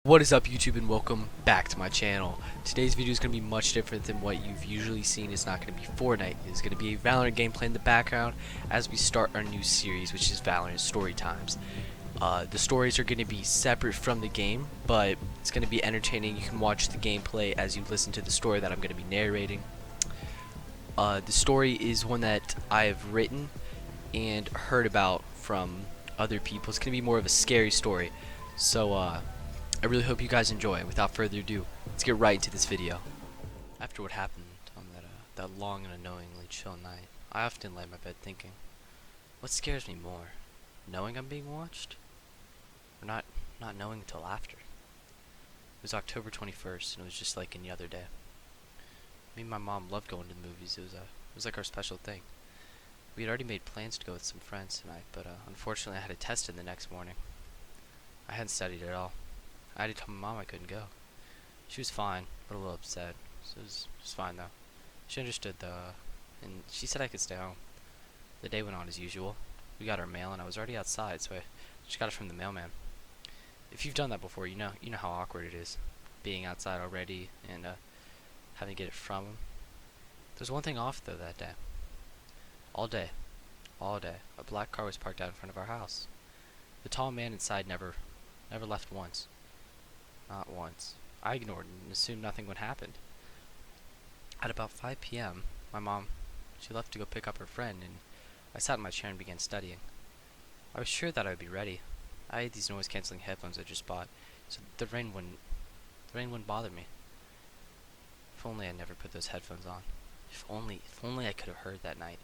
What is up, YouTube, and welcome back to my channel. Today's video is going to be much different than what you've usually seen. It's not going to be Fortnite. It's going to be a Valorant gameplay in the background as we start our new series, which is Valorant Story Times. The stories are going to be separate from the game, but it's going to be entertaining. You can watch the gameplay as you listen to the story that I'm going to be narrating. The story is one that I have written and heard about from other people. It's going to be more of a scary story. So, I really hope you guys enjoy. Without further ado, let's get right into this video. After what happened on that long and annoyingly chill night, I often lay in my bed thinking, what scares me more, knowing I'm being watched, or not knowing until after? It was October 21st, and it was just like any other day. Me and my mom loved going to the movies. It was like our special thing. We had already made plans to go with some friends tonight, but unfortunately I had a test in the next morning. I hadn't studied at all. I had to tell my mom I couldn't go. She was fine, but a little upset. So it was fine though. She understood though, and she said I could stay home. The day went on as usual. We got our mail, and I was already outside, so I just got it from the mailman. If you've done that before, you know how awkward it is, being outside already and having to get it from him. There's one thing off though that day. All day, a black car was parked out in front of our house. The tall man inside never left once. Not once. I ignored it and assumed nothing would happen. At about 5 p.m., my mom, she left to go pick up her friend, and I sat in my chair and began studying. I was sure that I would be ready. I had these noise-canceling headphones I just bought, so the rain wouldn't bother me. If only I never put those headphones on. If only I could have heard that night.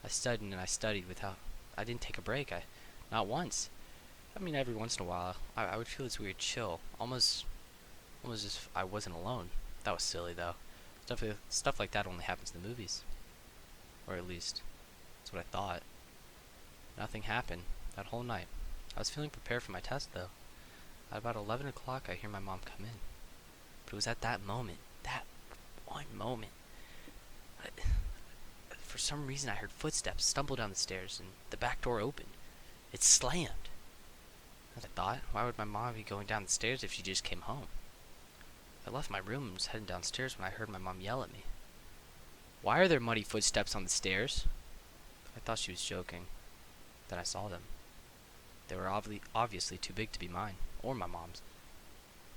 I studied and I studied I didn't take a break. Not once. I mean, every once in a while, I would feel this weird chill, almost as if I wasn't alone. That was silly, though. Stuff like that only happens in the movies. Or at least, that's what I thought. Nothing happened that whole night. I was feeling prepared for my test, though. At about 11 o'clock, I hear my mom come in. But it was at that one moment, for some reason I heard footsteps stumble down the stairs, and the back door opened. It slammed. As I thought, why would my mom be going down the stairs if she just came home? I left my room and was heading downstairs when I heard my mom yell at me. Why are there muddy footsteps on the stairs? I thought she was joking. Then I saw them. They were obviously too big to be mine, or my mom's.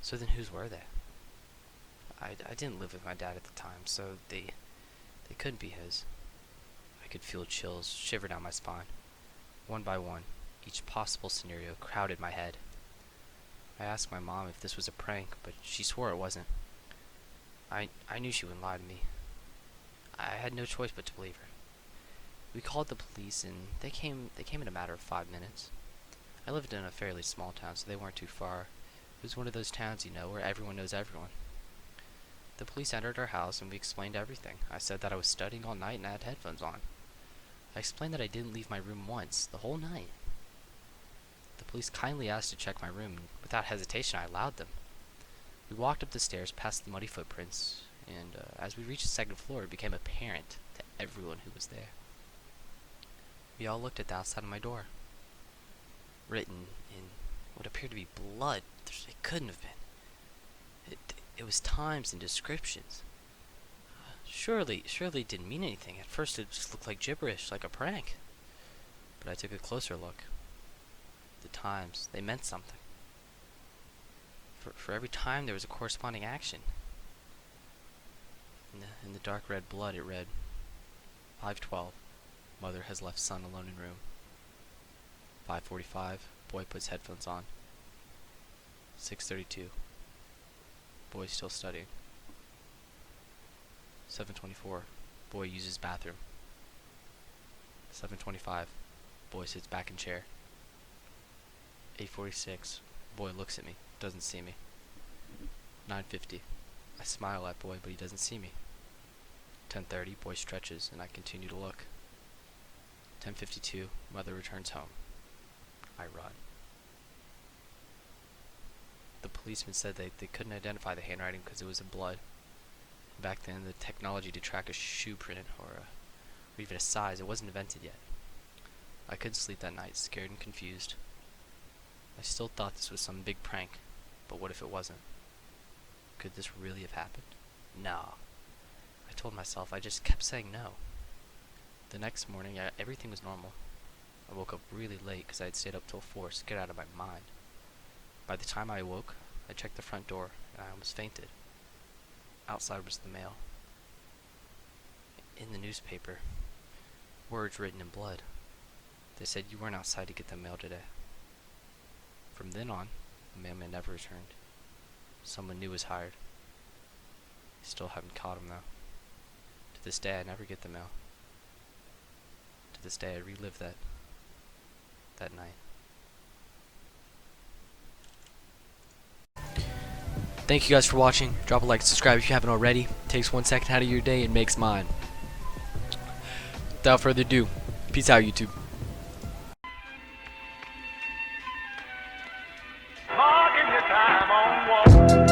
So then whose were they? I didn't live with my dad at the time, so they couldn't be his. I could feel chills shiver down my spine. One by one, each possible scenario crowded my head. I asked my mom if this was a prank, but she swore it wasn't. I knew she wouldn't lie to me. I had no choice but to believe her. We called the police, and they came in a matter of 5 minutes. I lived in a fairly small town, so they weren't too far. It was one of those towns, where everyone knows everyone. The police entered our house, and we explained everything. I said that I was studying all night and I had headphones on. I explained that I didn't leave my room once, the whole night. The police kindly asked to check my room, and without hesitation I allowed them. We walked up the stairs past the muddy footprints, and as we reached the second floor, it became apparent to everyone who was there. We all looked at the outside of my door. Written in what appeared to be blood. It couldn't have been. It was times and descriptions. Surely it didn't mean anything. At first it just looked like gibberish, like a prank. But I took a closer look. The times, they meant something. For every time there was a corresponding action. In the dark red blood it read, 5:12, mother has left son alone in room. 5:45, boy puts headphones on. 6:32, boy still studying. 7:24, boy uses bathroom. 7:25, boy sits back in chair. 8:46, boy looks at me, doesn't see me. 9:50, I smile at boy, but he doesn't see me. 10:30, boy stretches, and I continue to look. 10:52, mother returns home. I run. The policeman said they couldn't identify the handwriting because it was in blood. Back then, the technology to track a shoe print or even a size, it wasn't invented yet. I couldn't sleep that night, scared and confused. I still thought this was some big prank. But what if it wasn't? Could this really have happened? No. I told myself, I just kept saying no. The next morning, everything was normal. I woke up really late because I had stayed up till 4 to get out of my mind. By the time I awoke, I checked the front door and I almost fainted. Outside was the mail. In the newspaper, words written in blood. They said you weren't outside to get the mail today. From then on, the mailman never returned. Someone new was hired. Still haven't caught him though. To this day, I never get the mail. To this day, I relive that night. Thank you guys for watching. Drop a like, subscribe if you haven't already. It takes 1 second out of your day and makes mine. Without further ado, peace out, YouTube. Marking your time on wall.